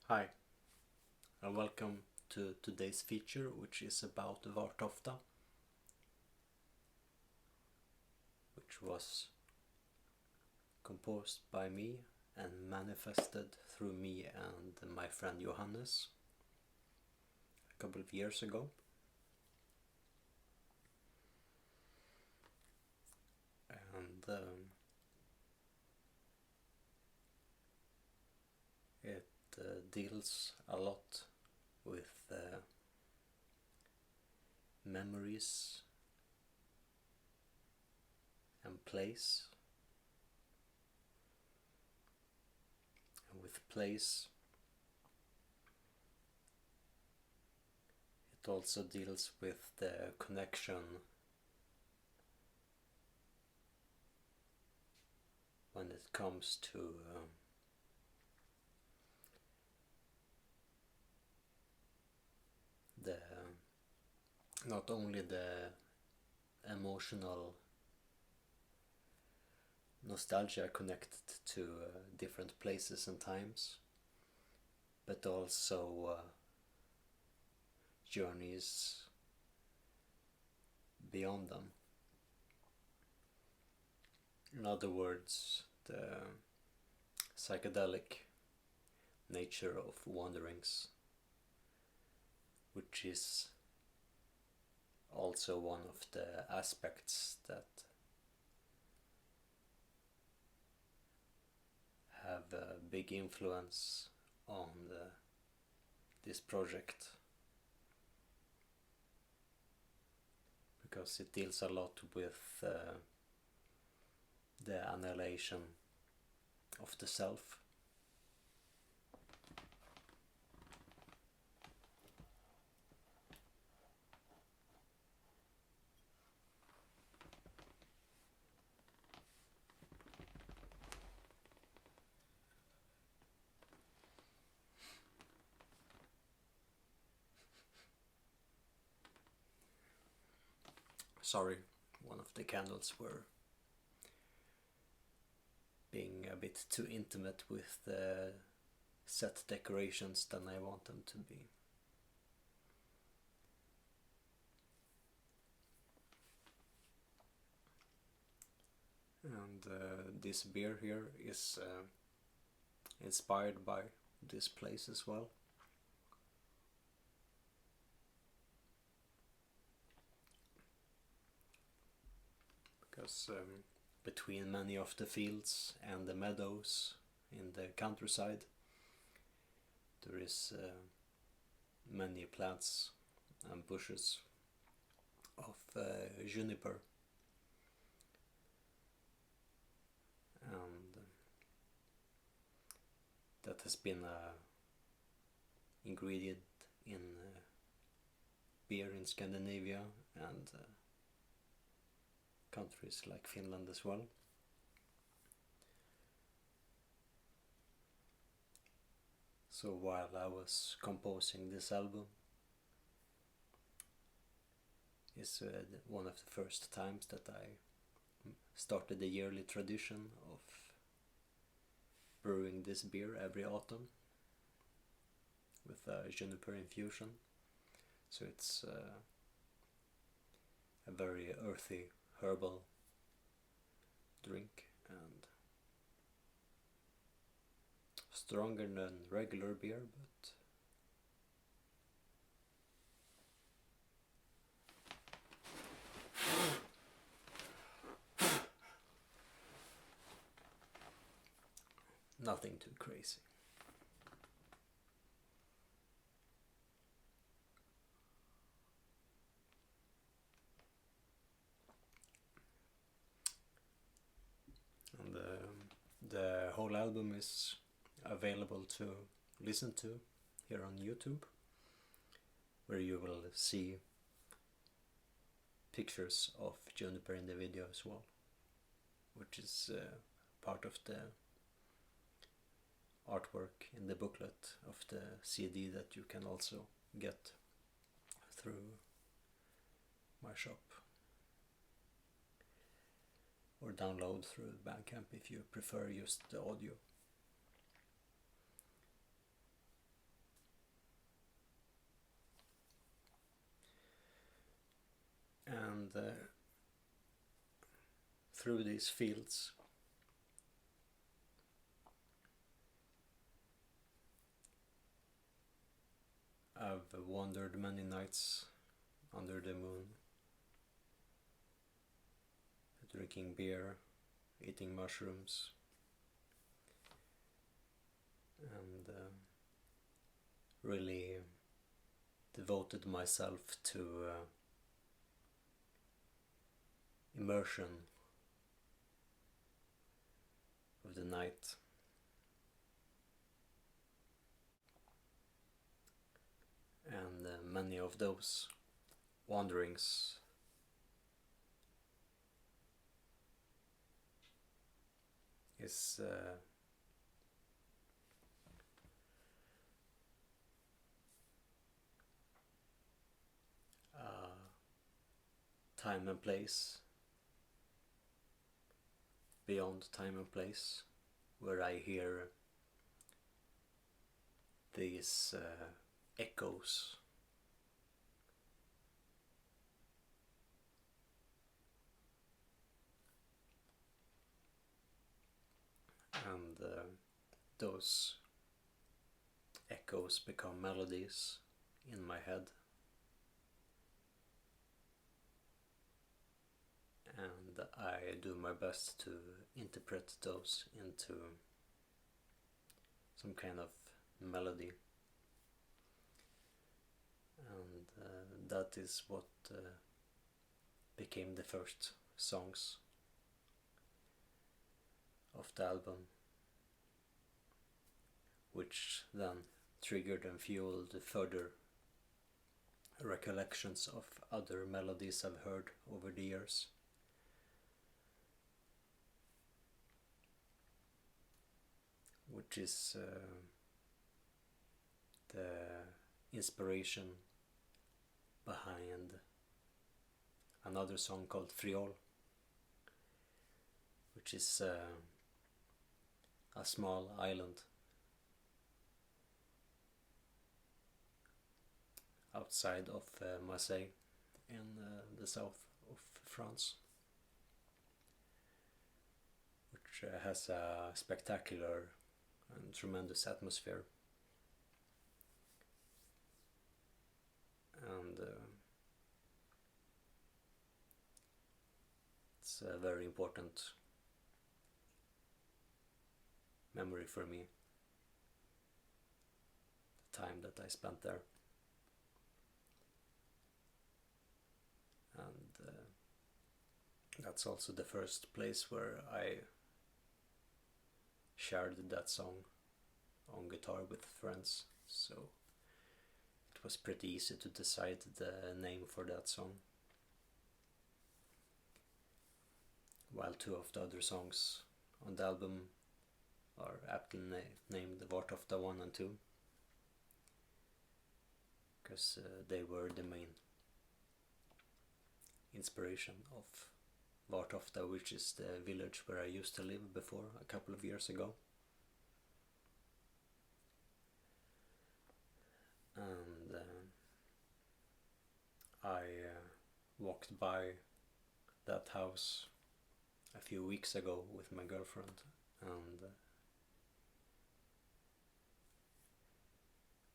Hi, and welcome to today's feature, which is about Vartofta, which was composed by me and manifested through me and my friend Johannes a couple of years ago. And it deals a lot with memories and place. And with place, it also deals with the connection when it comes to the not only the emotional nostalgia connected to different places and times, but also journeys beyond them. In other words, the psychedelic nature of wanderings, which is also one of the aspects that have a big influence on this project, because it deals a lot with the annihilation of the self. Sorry, one of the candles were being a bit too intimate with the set decorations than I want them to be. And this beer here is inspired by this place as well. Because between many of the fields and the meadows in the countryside, there is many plants and bushes of juniper, and that has been a ingredient in beer in Scandinavia and countries like Finland as well. So while I was composing this album, is one of the first times that I started the yearly tradition of brewing this beer every autumn with a juniper infusion. So it's a very earthy, herbal drink and stronger than regular beer, but nothing too crazy. And the whole album is available to listen to here on YouTube, where you will see pictures of juniper in the video as well, which is part of the artwork in the booklet of the CD that you can also get through my shop or download through Bandcamp if you prefer just the audio. through these fields I've wandered many nights under the moon, drinking beer, eating mushrooms, and really devoted myself to immersion of the night. And many of those wanderings is time and place, beyond time and place, where I hear these echoes and those echoes become melodies in my head, and I do my best to interpret those into some kind of melody. And that is what became the first songs of the album, which then triggered and fueled further recollections of other melodies I've heard over the years. Which is the inspiration behind another song called Friol, which is a small island outside of Marseille in the south of France, which has a spectacular and tremendous atmosphere. And it's a very important memory for me, the time that I spent there. And that's also the first place where I shared that song on guitar with friends, so it was pretty easy to decide the name for that song, while two of the other songs on the album are aptly named Vartofta 1 and 2, because they were the main inspiration of Vartofta, which is the village where I used to live before a couple of years ago. And I walked by that house a few weeks ago with my girlfriend, and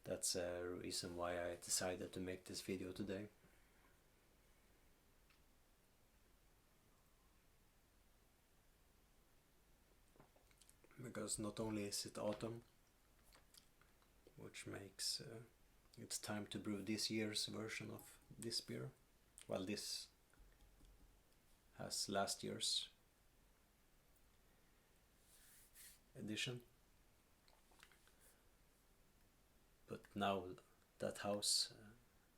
that's a reason why I decided to make this video today. Because not only is it autumn, which makes it's time to brew this year's version of this beer, while this has last year's edition. But now that house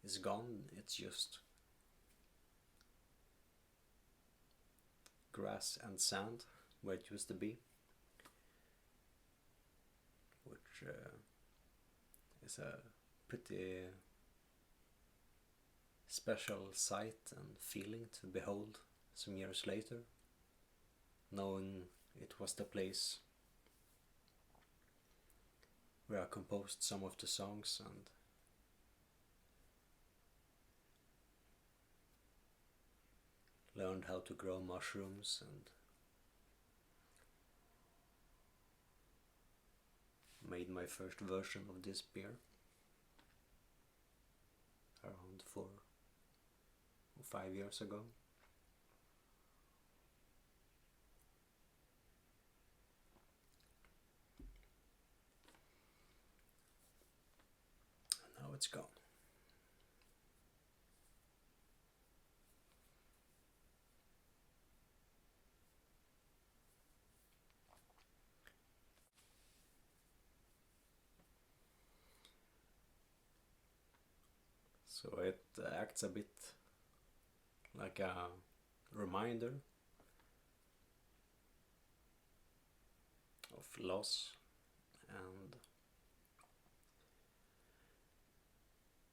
is gone, it's just grass and sand where it used to be, which is a pretty special sight and feeling to behold some years later, knowing it was the place where I composed some of the songs and learned how to grow mushrooms and made my first version of this beer around 4 or 5 years ago. And now it's gone. So it acts a bit like a reminder of loss and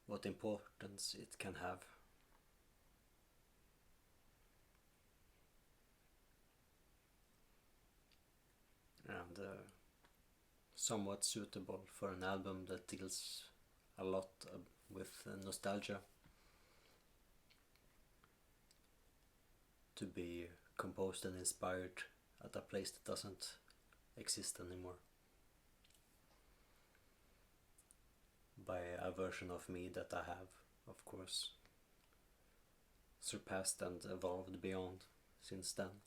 what importance it can have. And somewhat suitable for an album that deals a lot with nostalgia, to be composed and inspired at a place that doesn't exist anymore, by a version of me that I have, of course, surpassed and evolved beyond since then.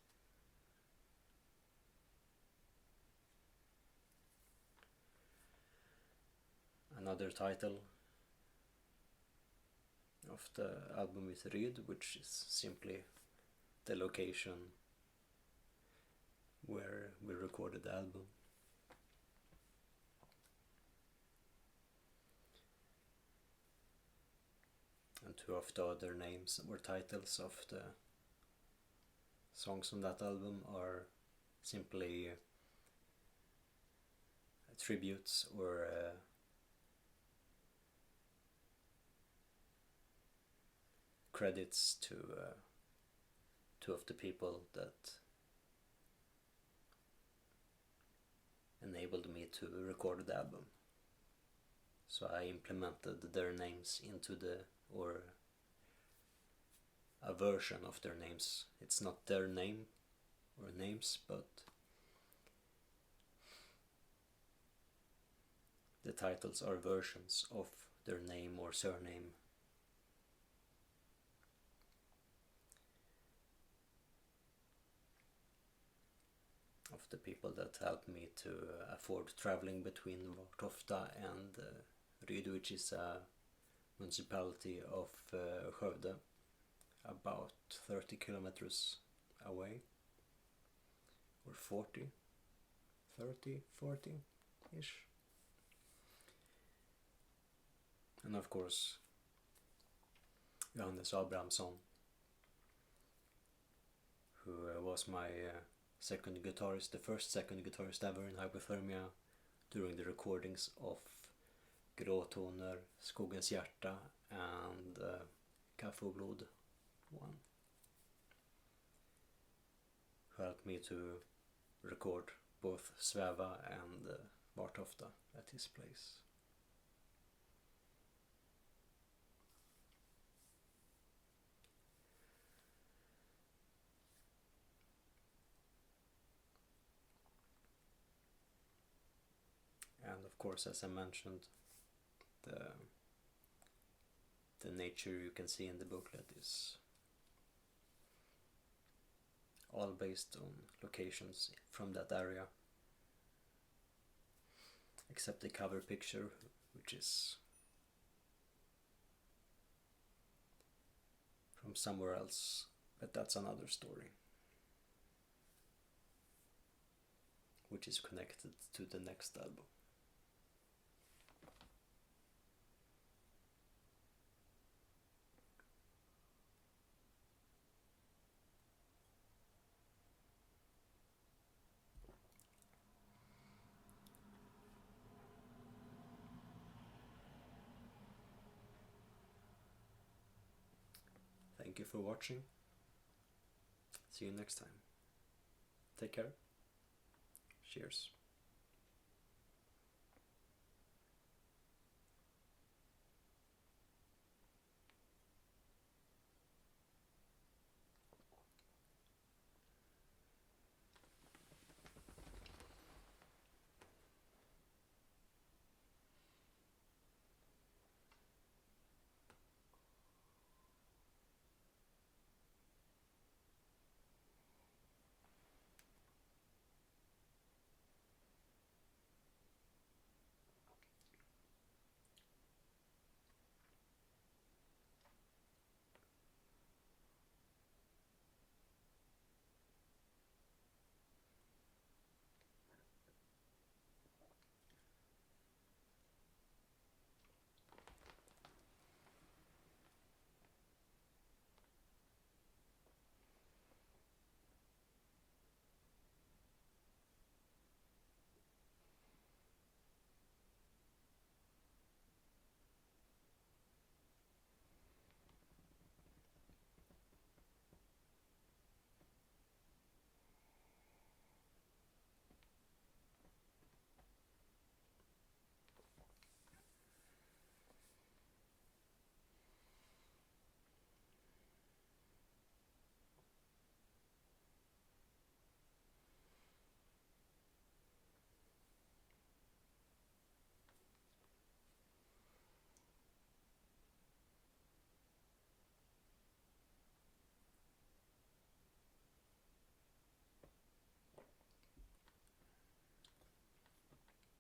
Another title of the album is Ryd, which is simply the location where we recorded the album. And two of the other names or titles of the songs on that album are simply tributes or credits to two of the people that enabled me to record the album. So I implemented their names into or a version of their names. It's not their name or names, but the titles are versions of their name or surname. Of the people that helped me to afford traveling between Vartofta and Ryd, which is a municipality of Skövde, about 30 kilometers away, or 40, 40-ish. And of course, Johannes Abrahamsson, who was my second guitarist, the first second guitarist ever in Hypothermia, during the recordings of Gråtoner, Skogens hjärta and Kaffe och blod 1, who helped me to record both Sväva and Vartofta at his place. And of course, as I mentioned, the nature you can see in the booklet is all based on locations from that area, except the cover picture, which is from somewhere else, but that's another story, which is connected to the next album. Thank you for watching. See you next time. Take care. Cheers.